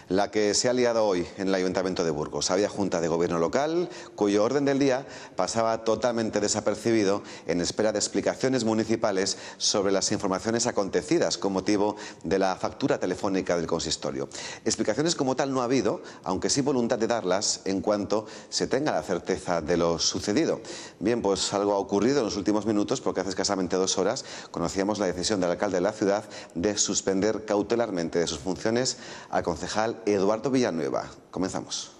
la que se ha liado hoy en el Ayuntamiento de Burgos. Había Junta de Gobierno local, cuyo orden del día pasaba totalmente desapercibido en espera de explicaciones municipales sobre las informaciones acontecidas con motivo de la factura telefónica del consistorio. Explicaciones como tal no ha habido, aunque sí voluntad de darlas en cuanto se tenga la certeza de lo sucedido. Bien, pues algo ha ocurrido en los últimos minutos, porque hace escasamente 2 horas conocíamos la decisión del alcalde de la ciudad de suspender cautelarmente de sus funciones al concejal Eduardo Villanueva. Comenzamos.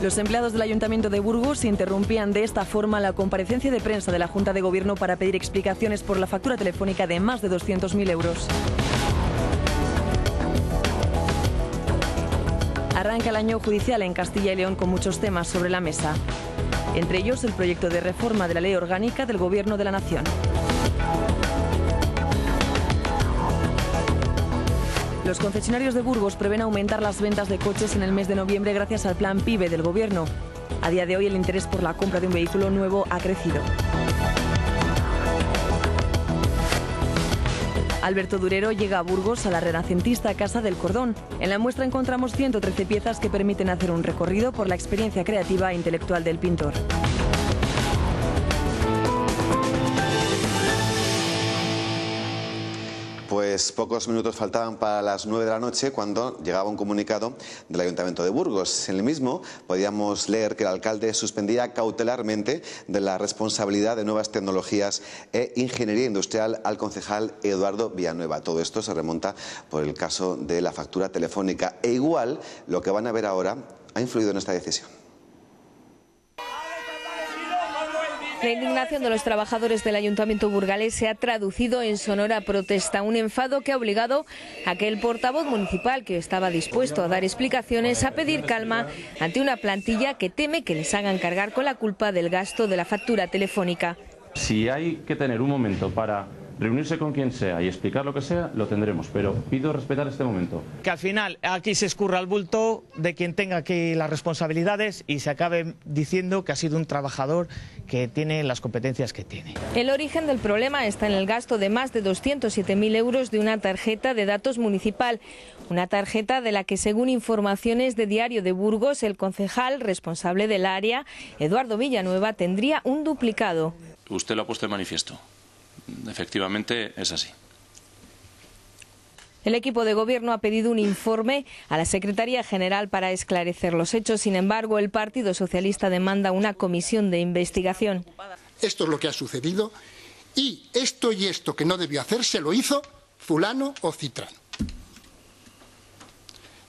Los empleados del Ayuntamiento de Burgos interrumpían de esta forma la comparecencia de prensa de la Junta de Gobierno para pedir explicaciones por la factura telefónica de más de 200.000 euros. Arranca el año judicial en Castilla y León con muchos temas sobre la mesa. Entre ellos, el proyecto de reforma de la Ley Orgánica del Gobierno de la Nación. Los concesionarios de Burgos prevén aumentar las ventas de coches en el mes de noviembre gracias al plan PIBE del Gobierno. A día de hoy, el interés por la compra de un vehículo nuevo ha crecido. Alberto Durero llega a Burgos a la renacentista Casa del Cordón. En la muestra encontramos 113 piezas que permiten hacer un recorrido por la experiencia creativa e intelectual del pintor. Pues pocos minutos faltaban para las 9 de la noche cuando llegaba un comunicado del Ayuntamiento de Burgos. En el mismo podíamos leer que el alcalde suspendía cautelarmente de la responsabilidad de nuevas tecnologías e ingeniería industrial al concejal Eduardo Villanueva. Todo esto se remonta por el caso de la factura telefónica. E igual, lo que van a ver ahora ha influido en esta decisión. La indignación de los trabajadores del Ayuntamiento burgalés se ha traducido en sonora protesta, un enfado que ha obligado a que el portavoz municipal, que estaba dispuesto a dar explicaciones, a pedir calma ante una plantilla que teme que les hagan cargar con la culpa del gasto de la factura telefónica. Si hay que tener un momento para reunirse con quien sea y explicar lo que sea, lo tendremos, pero pido respetar este momento. Que al final aquí se escurra el bulto de quien tenga aquí las responsabilidades y se acabe diciendo que ha sido un trabajador que tiene las competencias que tiene. El origen del problema está en el gasto de más de 207.000 euros de una tarjeta de datos municipal. Una tarjeta de la que, según informaciones de Diario de Burgos, el concejal responsable del área, Eduardo Villanueva, tendría un duplicado. Usted lo ha puesto de manifiesto. Efectivamente es así. El equipo de gobierno ha pedido un informe a la Secretaría General para esclarecer los hechos. Sin embargo, el Partido Socialista demanda una comisión de investigación. Esto es lo que ha sucedido y esto que no debió hacer se lo hizo fulano o citrano.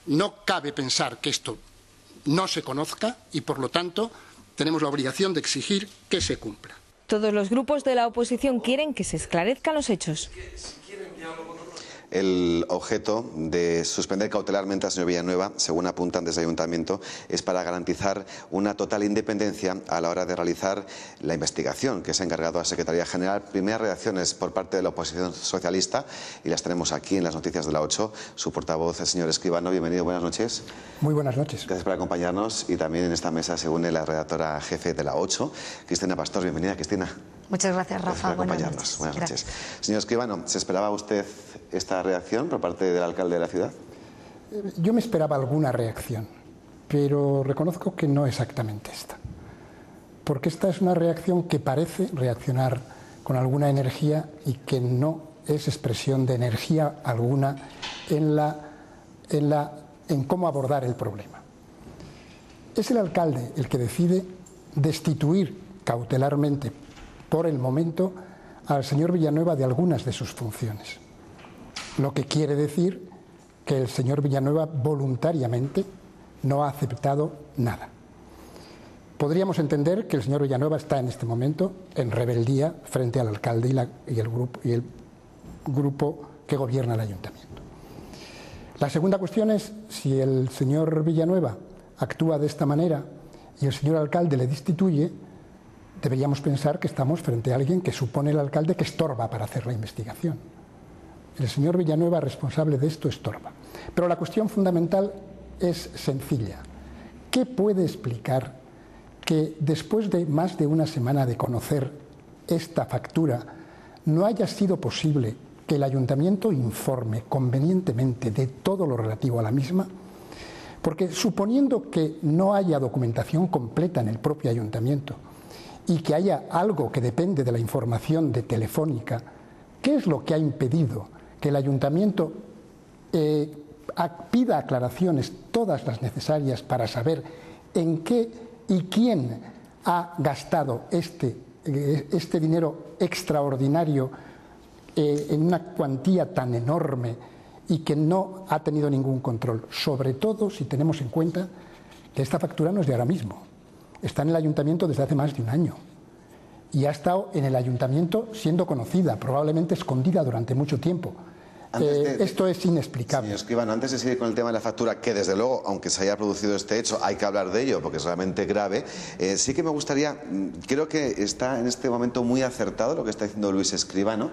No cabe pensar que esto no se conozca y, por lo tanto, tenemos la obligación de exigir que se cumpla. Todos los grupos de la oposición quieren que se esclarezcan los hechos. El objeto de suspender cautelarmente al señor Villanueva, según apuntan desde el Ayuntamiento, es para garantizar una total independencia a la hora de realizar la investigación que se ha encargado a la Secretaría General. Primeras reacciones por parte de la oposición socialista y las tenemos aquí en las noticias de la 8. Su portavoz, el señor Escribano, bienvenido, buenas noches. Muy buenas noches. Gracias por acompañarnos y también en esta mesa se une la redactora jefe de la 8, Cristina Pastor. Bienvenida, Cristina. Muchas gracias, Rafa. Buenas noches. Señor Escribano, ¿se esperaba usted esta reacción por parte del alcalde de la ciudad? Yo me esperaba alguna reacción, pero reconozco que no exactamente esta. Porque esta es una reacción que parece reaccionar con alguna energía y que no es expresión de energía alguna en cómo abordar el problema. Es el alcalde el que decide destituir cautelarmente por el momento al señor Villanueva de algunas de sus funciones. Lo que quiere decir que el señor Villanueva voluntariamente no ha aceptado nada. Podríamos entender que el señor Villanueva está en este momento en rebeldía frente al alcalde y el grupo que gobierna el ayuntamiento. La segunda cuestión es si el señor Villanueva actúa de esta manera y el señor alcalde le destituye. Deberíamos pensar que estamos frente a alguien que supone el alcalde que estorba para hacer la investigación. El señor Villanueva, responsable de esto, estorba. Pero la cuestión fundamental es sencilla. ¿Qué puede explicar que después de más de una semana de conocer esta factura no haya sido posible que el ayuntamiento informe convenientemente de todo lo relativo a la misma, porque suponiendo que no haya documentación completa en el propio ayuntamiento y que haya algo que depende de la información de Telefónica, ¿qué es lo que ha impedido que el ayuntamiento pida aclaraciones todas las necesarias para saber en qué y quién ha gastado este dinero extraordinario en una cuantía tan enorme y que no ha tenido ningún control? Sobre todo si tenemos en cuenta que esta factura no es de ahora mismo, está en el ayuntamiento desde hace más de un año y ha estado en el ayuntamiento siendo conocida, probablemente escondida durante mucho tiempo. Esto es inexplicable. Señor Escribano, antes de seguir con el tema de la factura, que desde luego, aunque se haya producido este hecho, hay que hablar de ello porque es realmente grave, sí que me gustaría, creo que está en este momento muy acertado lo que está diciendo Luis Escribano,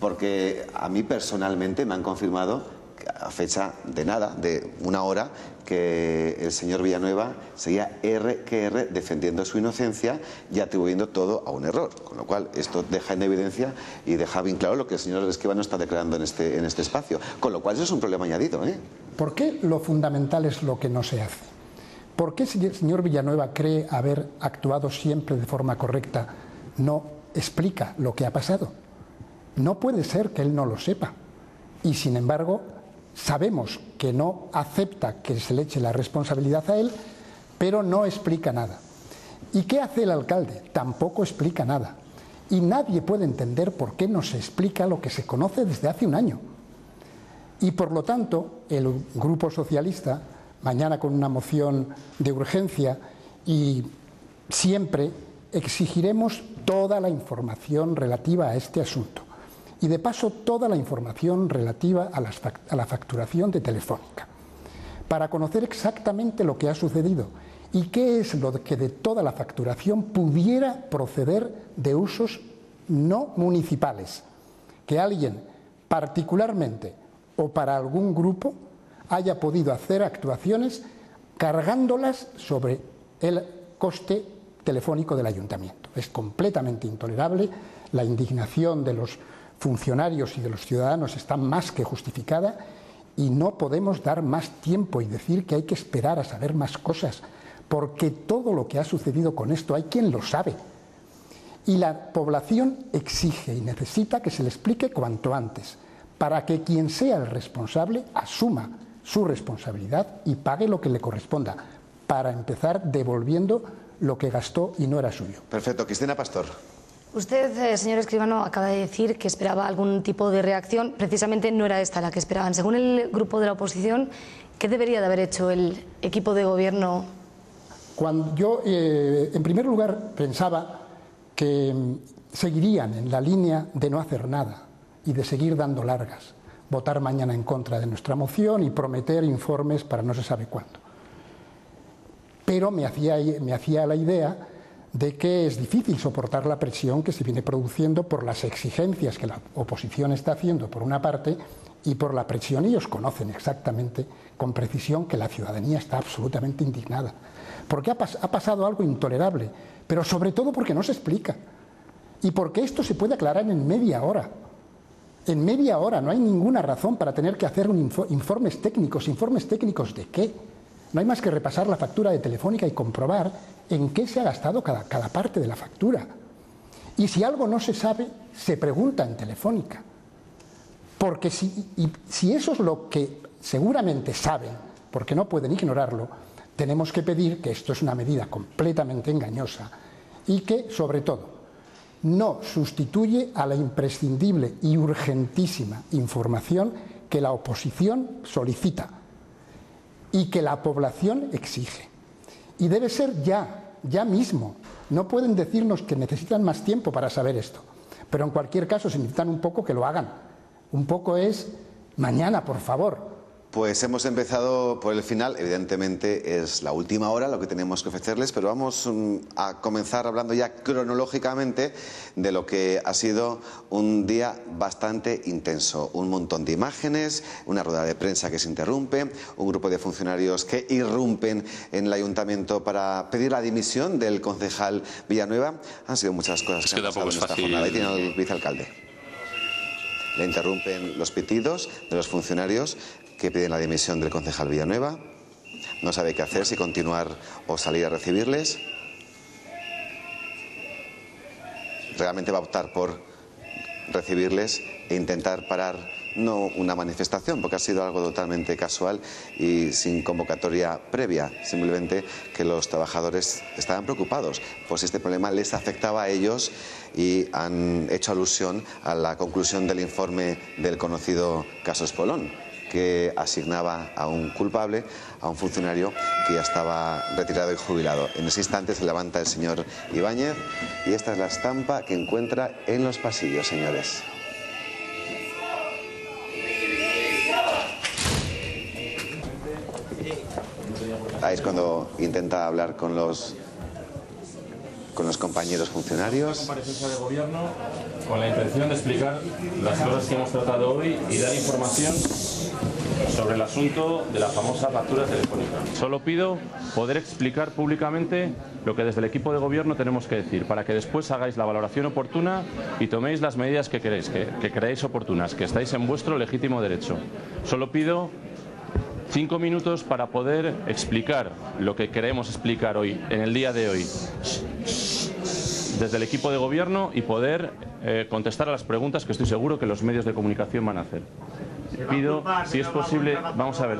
porque a mí personalmente me han confirmado a fecha de nada, de una hora, que el señor Villanueva seguía R que R defendiendo su inocencia y atribuyendo todo a un error, con lo cual esto deja en evidencia y deja bien claro lo que el señor Escribano está declarando en este espacio, con lo cual eso es un problema añadido, ¿eh? ¿Por qué lo fundamental es lo que no se hace? ¿Por qué si el señor Villanueva cree haber actuado siempre de forma correcta no explica lo que ha pasado? No puede ser que él no lo sepa y sin embargo sabemos que no acepta que se le eche la responsabilidad a él, pero no explica nada. ¿Y qué hace el alcalde? Tampoco explica nada. Y nadie puede entender por qué no se explica lo que se conoce desde hace un año. Y por lo tanto, el Grupo Socialista, mañana con una moción de urgencia, y siempre exigiremos toda la información relativa a este asunto. Y de paso toda la información relativa a la facturación de Telefónica, para conocer exactamente lo que ha sucedido y qué es lo que de toda la facturación pudiera proceder de usos no municipales, que alguien particularmente o para algún grupo haya podido hacer actuaciones cargándolas sobre el coste telefónico del ayuntamiento. Es completamente intolerable. La indignación de los funcionarios y de los ciudadanos está más que justificada y no podemos dar más tiempo y decir que hay que esperar a saber más cosas, porque todo lo que ha sucedido con esto hay quien lo sabe. Y la población exige y necesita que se le explique cuanto antes, para que quien sea el responsable asuma su responsabilidad y pague lo que le corresponda, para empezar devolviendo lo que gastó y no era suyo. Perfecto. Cristina Pastor. Usted, señor Escribano, acaba de decir que esperaba algún tipo de reacción. Precisamente no era esta la que esperaban. Según el grupo de la oposición, ¿qué debería de haber hecho el equipo de gobierno? Cuando yo, en primer lugar, pensaba que seguirían en la línea de no hacer nada y de seguir dando largas, votar mañana en contra de nuestra moción y prometer informes para no se sabe cuándo. Pero me hacía la idea de que es difícil soportar la presión que se viene produciendo por las exigencias que la oposición está haciendo por una parte y por la presión. Ellos conocen exactamente con precisión que la ciudadanía está absolutamente indignada, porque ha pasado algo intolerable, pero sobre todo porque no se explica y porque esto se puede aclarar en media hora. En media hora no hay ninguna razón para tener que hacer informes técnicos. ¿Informes técnicos de qué? No hay más que repasar la factura de Telefónica y comprobar en qué se ha gastado cada parte de la factura. Y si algo no se sabe, se pregunta en Telefónica. Porque si eso es lo que seguramente saben, porque no pueden ignorarlo, tenemos que pedir que esto es una medida completamente engañosa y que, sobre todo, no sustituye a la imprescindible y urgentísima información que la oposición solicita y que la población exige. Y debe ser ya mismo. No pueden decirnos que necesitan más tiempo para saber esto, pero en cualquier caso, si necesitan un poco, que lo hagan. Un poco es mañana, por favor, Pues hemos empezado por el final, evidentemente es la última hora lo que tenemos que ofrecerles, pero vamos a comenzar hablando ya cronológicamente de lo que ha sido un día bastante intenso. Un montón de imágenes, una rueda de prensa que se interrumpe, un grupo de funcionarios que irrumpen en el ayuntamiento para pedir la dimisión del concejal Villanueva. Han sido muchas cosas que han pasado en esta jornada. Ahí tiene al vicealcalde. Le interrumpen los pitidos de los funcionarios que piden la dimisión del concejal Villanueva. No sabe qué hacer, si continuar o salir a recibirles. Realmente va a optar por recibirles e intentar parar no una manifestación, porque ha sido algo totalmente casual y sin convocatoria previa, simplemente que los trabajadores estaban preocupados por si este problema les afectaba a ellos y han hecho alusión a la conclusión del informe del conocido caso Espolón, que asignaba a un culpable, a un funcionario que ya estaba retirado y jubilado. En ese instante se levanta el señor Ibáñez y esta es la estampa que encuentra en los pasillos, señores. Ahí es cuando intenta hablar con los compañeros funcionarios. Comparecencia de gobierno con la intención de explicar las cosas que hemos tratado hoy y dar información sobre el asunto de la famosa factura telefónica. Solo pido poder explicar públicamente lo que desde el equipo de gobierno tenemos que decir, para que después hagáis la valoración oportuna y toméis las medidas que queréis, que creáis oportunas, que estáis en vuestro legítimo derecho. Solo pido 5 minutos para poder explicar lo que queremos explicar hoy, en el día de hoy, desde el equipo de gobierno y poder contestar a las preguntas que estoy seguro que los medios de comunicación van a hacer. Pido, si es posible, vamos a ver,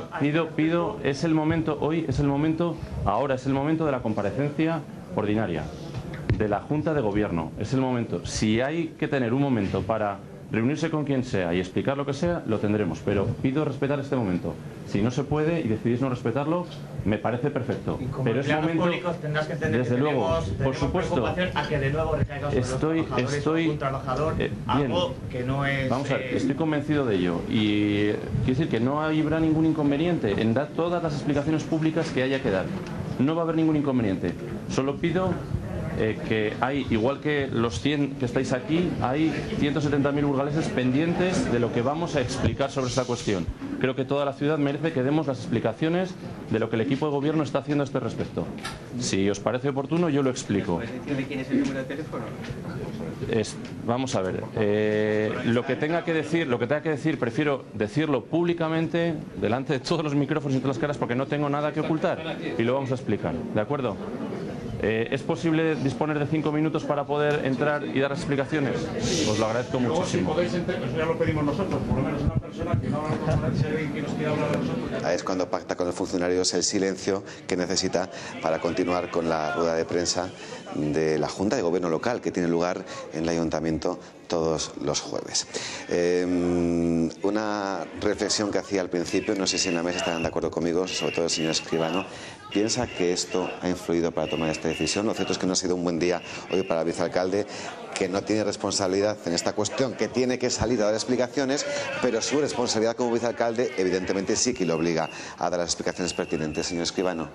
pido, es el momento, hoy es el momento, ahora es el momento de la comparecencia ordinaria de la Junta de Gobierno, es el momento. Si hay que tener un momento para reunirse con quien sea y explicar lo que sea, lo tendremos, pero pido respetar este momento. Si no se puede y decidís no respetarlo, me parece perfecto. Pero es momento, tendrás que entender desde que luego, por supuesto, a que de nuevo recaiga sobre los trabajadores, un trabajador, algo que no es... Vamos a ver, estoy convencido de ello y quiero decir que no habrá ningún inconveniente en dar todas las explicaciones públicas que haya que dar. No va a haber ningún inconveniente. Solo pido que hay, igual que los 100 que estáis aquí, hay 170.000 burgaleses pendientes de lo que vamos a explicar sobre esta cuestión. Creo que toda la ciudad merece que demos las explicaciones de lo que el equipo de gobierno está haciendo a este respecto. Si os parece oportuno, yo lo explico. ¿Quién es el número de teléfono? Vamos a ver, lo que tenga que decir, prefiero decirlo públicamente, delante de todos los micrófonos y todas las caras, porque no tengo nada que ocultar y lo vamos a explicar, ¿de acuerdo? ¿Es posible disponer de 5 minutos para poder entrar y dar las explicaciones? Os lo agradezco muchísimo. Ya lo pedimos nosotros, por lo menos una persona que no habla con nadie que nos quiera hablar de nosotros. Ahí es cuando pacta con los funcionarios el silencio que necesita para continuar con la rueda de prensa de la Junta de Gobierno local que tiene lugar en el Ayuntamiento todos los jueves. Una reflexión que hacía al principio, no sé si en la mesa estarán de acuerdo conmigo, sobre todo el señor Escribano, ¿piensa que esto ha influido para tomar esta decisión? Lo cierto es que no ha sido un buen día hoy para el vicealcalde, que no tiene responsabilidad en esta cuestión, que tiene que salir a dar explicaciones, pero su responsabilidad como vicealcalde evidentemente sí que le obliga a dar las explicaciones pertinentes. Señor Escribano.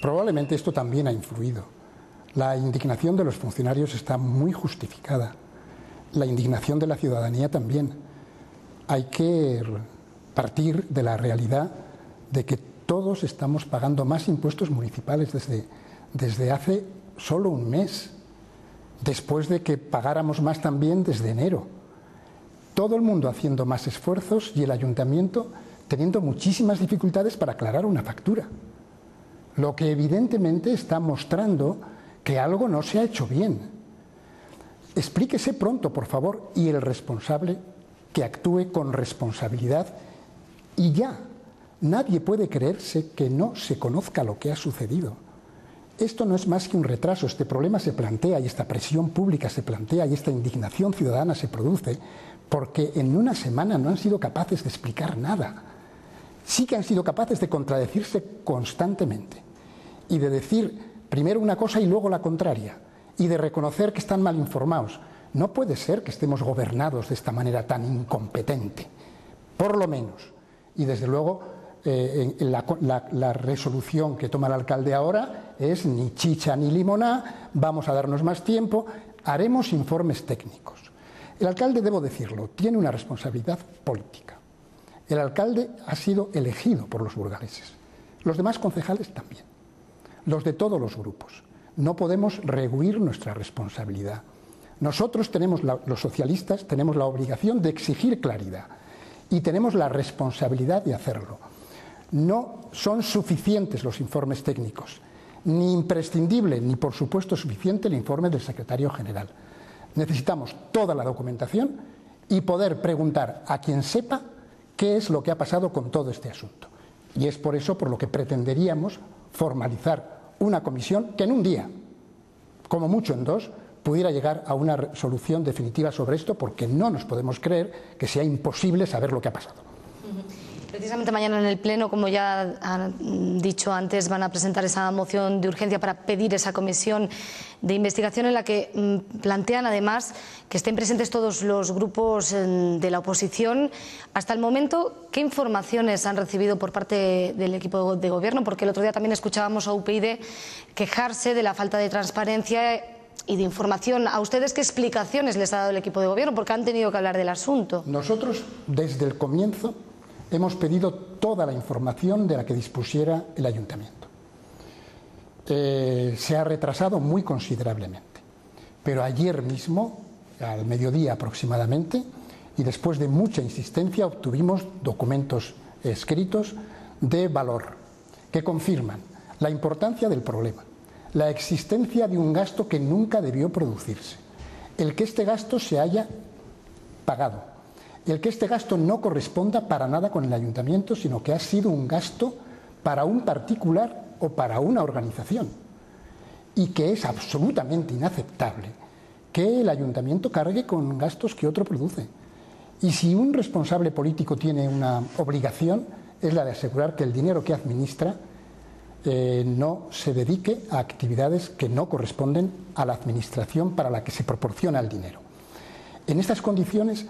Probablemente esto también ha influido. La indignación de los funcionarios está muy justificada. La indignación de la ciudadanía también. Hay que partir de la realidad de que todos estamos pagando más impuestos municipales desde hace solo un mes, después de que pagáramos más también desde enero. Todo el mundo haciendo más esfuerzos y el ayuntamiento teniendo muchísimas dificultades para aclarar una factura. Lo que evidentemente está mostrando que algo no se ha hecho bien. Explíquese pronto, por favor, y el responsable que actúe con responsabilidad y ya. Nadie puede creerse que no se conozca lo que ha sucedido. Esto no es más que un retraso. Este problema se plantea y esta presión pública se plantea y esta indignación ciudadana se produce porque en una semana no han sido capaces de explicar nada. Sí que han sido capaces de contradecirse constantemente y de decir primero una cosa y luego la contraria, y de reconocer que están mal informados. No puede ser que estemos gobernados de esta manera tan incompetente. Por lo menos, Y desde luego la resolución que toma el alcalde ahora es ni chicha ni limoná, vamos a darnos más tiempo, haremos informes técnicos. El alcalde, debo decirlo, tiene una responsabilidad política. El alcalde ha sido elegido por los burgaleses, los demás concejales también, los de todos los grupos. No podemos rehuir nuestra responsabilidad. Nosotros los socialistas, tenemos la obligación de exigir claridad y tenemos la responsabilidad de hacerlo. No son suficientes los informes técnicos, ni imprescindible, ni por supuesto suficiente el informe del secretario general. Necesitamos toda la documentación y poder preguntar a quien sepa qué es lo que ha pasado con todo este asunto. Y es por eso por lo que pretenderíamos formalizar una comisión que en un día, como mucho en dos, pudiera llegar a una solución definitiva sobre esto, porque no nos podemos creer que sea imposible saber lo que ha pasado. Precisamente mañana en el Pleno, como ya han dicho antes, van a presentar esa moción de urgencia para pedir esa comisión de investigación en la que plantean además que estén presentes todos los grupos de la oposición. Hasta el momento, ¿qué informaciones han recibido por parte del equipo de gobierno? Porque el otro día también escuchábamos a UPyD quejarse de la falta de transparencia y de información. ¿A ustedes qué explicaciones les ha dado el equipo de gobierno? Porque han tenido que hablar del asunto. Nosotros, desde el comienzo, hemos pedido toda la información de la que dispusiera el ayuntamiento. Se ha retrasado muy considerablemente, pero ayer mismo, al mediodía aproximadamente, y después de mucha insistencia, obtuvimos documentos escritos de valor que confirman la importancia del problema, la existencia de un gasto que nunca debió producirse, el que este gasto se haya pagado, el que este gasto no corresponda para nada con el ayuntamiento, sino que ha sido un gasto para un particular o para una organización, y que es absolutamente inaceptable que el ayuntamiento cargue con gastos que otro produce. Y si un responsable político tiene una obligación, es la de asegurar que el dinero que administra no se dedique a actividades que no corresponden a la administración para la que se proporciona el dinero. En estas condiciones,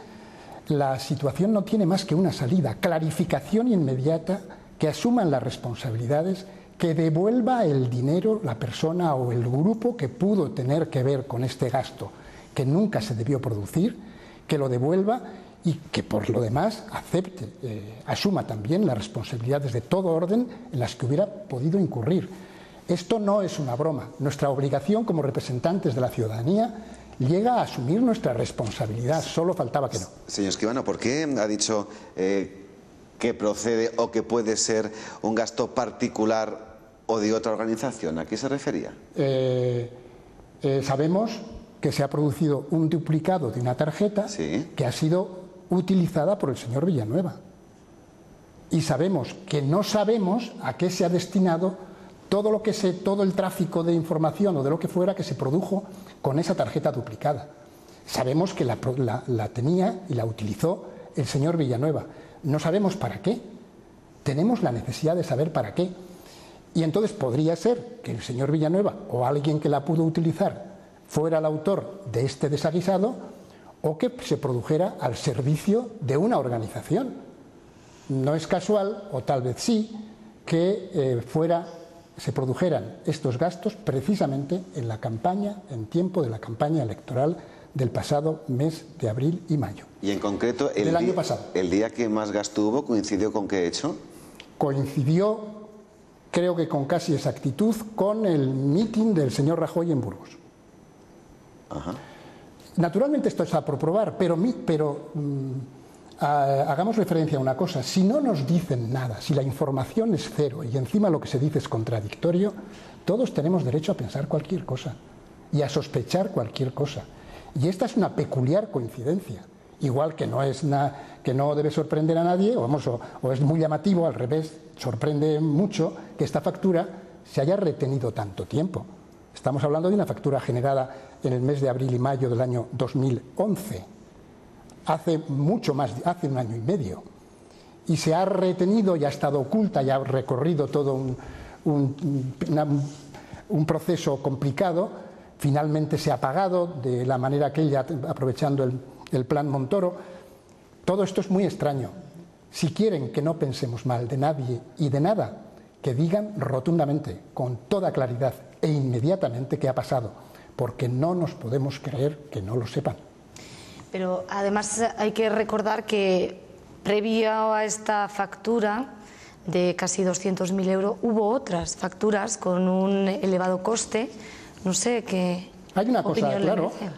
la situación no tiene más que una salida: clarificación inmediata, que asuman las responsabilidades, que devuelva el dinero la persona o el grupo que pudo tener que ver con este gasto que nunca se debió producir, que lo devuelva y que por lo demás acepte, asuma también las responsabilidades de todo orden en las que hubiera podido incurrir. Esto no es una broma. Nuestra obligación como representantes de la ciudadanía llega a asumir nuestra responsabilidad, solo faltaba que no. Señor Escribano, ¿por qué ha dicho que procede o que puede ser un gasto particular o de otra organización? ¿A qué se refería? Sabemos que se ha producido un duplicado de una tarjeta que ha sido utilizada por el señor Villanueva. Y sabemos que no sabemos a qué se ha destinado todo el tráfico de información o de lo que fuera que se produjo con esa tarjeta duplicada. Sabemos que la tenía y la utilizó el señor Villanueva. No sabemos para qué. Tenemos la necesidad de saber para qué. Y entonces podría ser que el señor Villanueva o alguien que la pudo utilizar fuera el autor de este desaguisado, o que se produjera al servicio de una organización. No es casual, o tal vez sí, que se produjeran estos gastos precisamente en la campaña, en tiempo de la campaña electoral del pasado mes de abril y mayo. Y en concreto, del año pasado. ¿El día que más gasto hubo coincidió con qué hecho? Coincidió, creo que con casi exactitud, con el mitin del señor Rajoy en Burgos. Ajá. Naturalmente esto está por probar, pero hagamos referencia a una cosa: si no nos dicen nada, si la información es cero y encima lo que se dice es contradictorio, todos tenemos derecho a pensar cualquier cosa y a sospechar cualquier cosa. Y esta es una peculiar coincidencia, igual que no debe sorprender a nadie, o es muy llamativo, al revés, sorprende mucho que esta factura se haya retenido tanto tiempo. Estamos hablando de una factura generada en el mes de abril y mayo del año 2011, hace un año y medio, y se ha retenido y ha estado oculta y ha recorrido todo un proceso complicado. Finalmente se ha pagado de la manera aquella, aprovechando el plan Montoro. Todo esto es muy extraño Si quieren que no pensemos mal de nadie y de nada, que digan rotundamente, con toda claridad e inmediatamente qué ha pasado, porque no nos podemos creer que no lo sepan. Pero además hay que recordar que previo a esta factura de casi 200.000 euros hubo otras facturas con un elevado coste. No sé qué. Hay una cosa, claro, merece.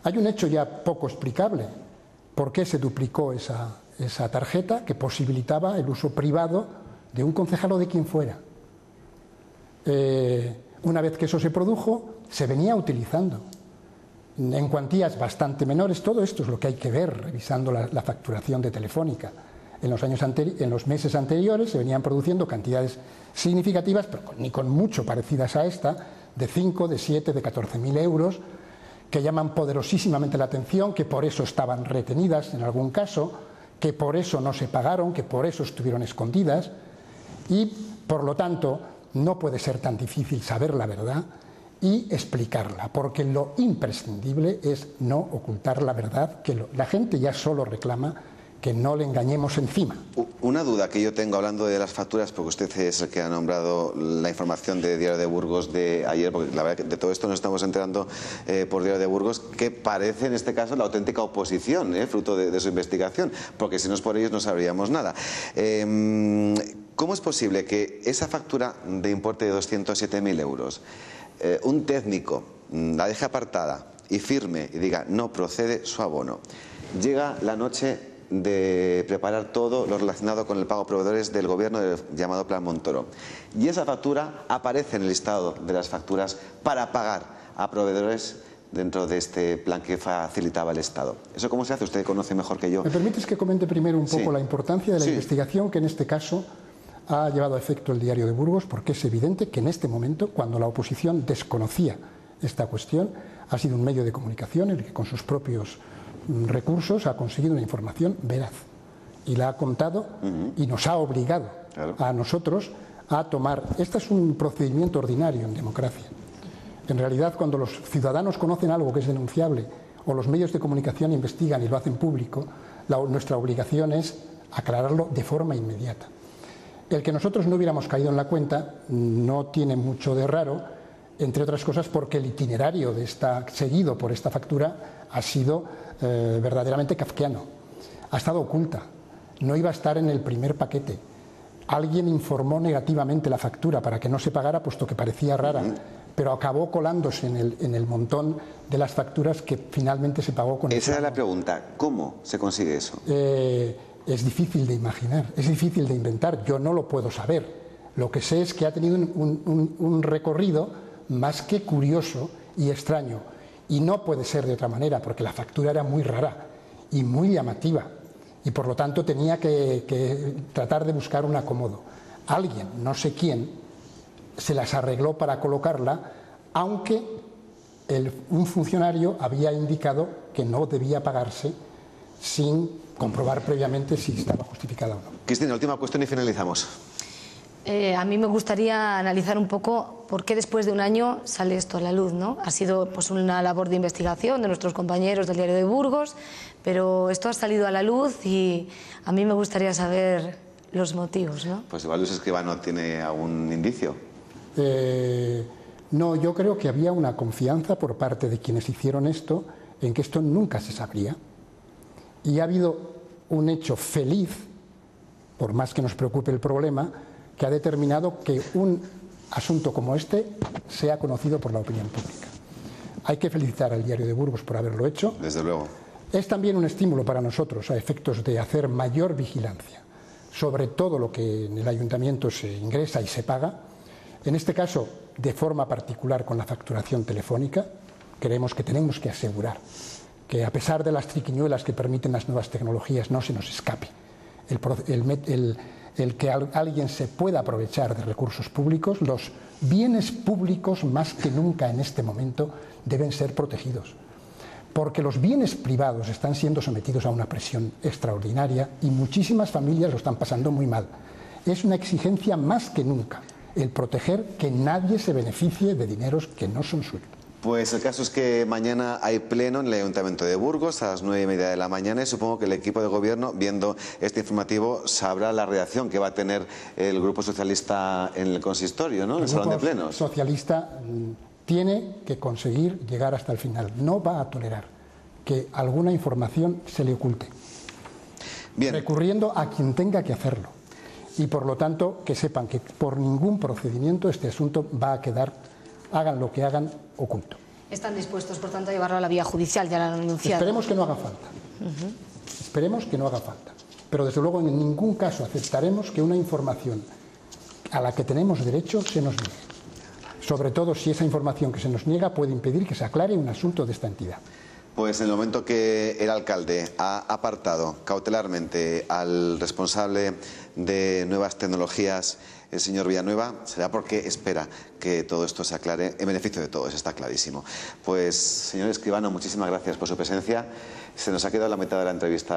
hay un hecho ya poco explicable. ¿Por qué se duplicó esa tarjeta que posibilitaba el uso privado de un concejal o de quien fuera? Una vez que eso se produjo, se venía utilizando en cuantías bastante menores. Todo esto es lo que hay que ver revisando la facturación de Telefónica. En los meses anteriores se venían produciendo cantidades significativas, pero ni con mucho parecidas a esta, de 5, de 7, de 14.000 euros, que llaman poderosísimamente la atención, que por eso estaban retenidas en algún caso, que por eso no se pagaron, que por eso estuvieron escondidas, y por lo tanto no puede ser tan difícil saber la verdad y explicarla, porque lo imprescindible es no ocultar la verdad, que la gente ya solo reclama que no le engañemos encima. Una duda que yo tengo hablando de las facturas, porque usted es el que ha nombrado la información de Diario de Burgos de ayer, porque la verdad que de todo esto nos estamos enterando por Diario de Burgos, que parece en este caso la auténtica oposición, fruto de su investigación, porque si no es por ellos no sabríamos nada. ¿Cómo es posible que esa factura de importe de 207.000 euros, un técnico la deje apartada y firme y diga no procede su abono? Llega la noche de preparar todo lo relacionado con el pago a proveedores del gobierno llamado Plan Montoro, y esa factura aparece en el listado de las facturas para pagar a proveedores dentro de este plan que facilitaba el Estado. ¿Eso cómo se hace? Usted conoce mejor que yo. ¿Me permites que comente primero un poco Sí. la importancia de la investigación que en este caso ha llevado a efecto el Diario de Burgos? Porque es evidente que en este momento, cuando la oposición desconocía esta cuestión, ha sido un medio de comunicación el que con sus propios recursos ha conseguido una información veraz y la ha contado y nos ha obligado a nosotros a tomar. Este es un procedimiento ordinario en democracia. En realidad, cuando los ciudadanos conocen algo que es denunciable o los medios de comunicación investigan y lo hacen público, nuestra obligación es aclararlo de forma inmediata. El que nosotros no hubiéramos caído en la cuenta no tiene mucho de raro, entre otras cosas porque el itinerario seguido por esta factura ha sido verdaderamente kafkiano. Ha estado oculta, no iba a estar en el primer paquete. Alguien informó negativamente la factura para que no se pagara, puesto que parecía rara, pero acabó colándose en el montón de las facturas que finalmente se pagó con. Esa era la pregunta, ¿cómo se consigue eso? Es difícil de imaginar, es difícil de inventar, yo no lo puedo saber. Lo que sé es que ha tenido un recorrido más que curioso y extraño. Y no puede ser de otra manera, porque la factura era muy rara y muy llamativa, y por lo tanto tenía que tratar de buscar un acomodo. Alguien, no sé quién, se las arregló para colocarla, aunque un funcionario había indicado que no debía pagarse sin comprobar previamente si estaba justificada o no. Cristina, última cuestión y finalizamos. A mí me gustaría analizar un poco por qué después de un año sale esto a la luz, ¿no? Ha sido pues una labor de investigación de nuestros compañeros del Diario de Burgos, pero esto ha salido a la luz y a mí me gustaría saber los motivos, ¿no? Pues igual Luis Escribano tiene algún indicio. No, yo creo que había una confianza por parte de quienes hicieron esto en que esto nunca se sabría, y ha habido un hecho feliz, por más que nos preocupe el problema, que ha determinado que un asunto como este sea conocido por la opinión pública. Hay que felicitar al Diario de Burgos por haberlo hecho. Desde luego. Es también un estímulo para nosotros a efectos de hacer mayor vigilancia sobre todo lo que en el ayuntamiento se ingresa y se paga. En este caso, de forma particular con la facturación telefónica, creemos que tenemos que asegurar que, a pesar de las triquiñuelas que permiten las nuevas tecnologías, no se nos escape el que alguien se pueda aprovechar de recursos públicos. Los bienes públicos, más que nunca en este momento, deben ser protegidos, porque los bienes privados están siendo sometidos a una presión extraordinaria y muchísimas familias lo están pasando muy mal. Es una exigencia más que nunca el proteger que nadie se beneficie de dineros que no son suyos. Pues el caso es que mañana hay pleno en el Ayuntamiento de Burgos a las 9:30 de la mañana y supongo que el equipo de gobierno, viendo este informativo, sabrá la reacción que va a tener el Grupo Socialista en el consistorio, ¿no? En el salón de plenos. El Grupo Socialista tiene que conseguir llegar hasta el final. No va a tolerar que alguna información se le oculte. Bien. Recurriendo a quien tenga que hacerlo. Y por lo tanto, que sepan que por ningún procedimiento este asunto va a quedar, hagan lo que hagan, oculto. Están dispuestos, por tanto, a llevarlo a la vía judicial, ya lo han anunciado. Esperemos que no haga falta. Esperemos que no haga falta. Pero desde luego en ningún caso aceptaremos que una información a la que tenemos derecho se nos niegue. Sobre todo si esa información que se nos niega puede impedir que se aclare un asunto de esta entidad. Pues en el momento que el alcalde ha apartado cautelarmente al responsable de nuevas tecnologías, el señor Villanueva, será porque espera que todo esto se aclare en beneficio de todos, está clarísimo. Pues, señor escribano, muchísimas gracias por su presencia. Se nos ha quedado la mitad de la entrevista.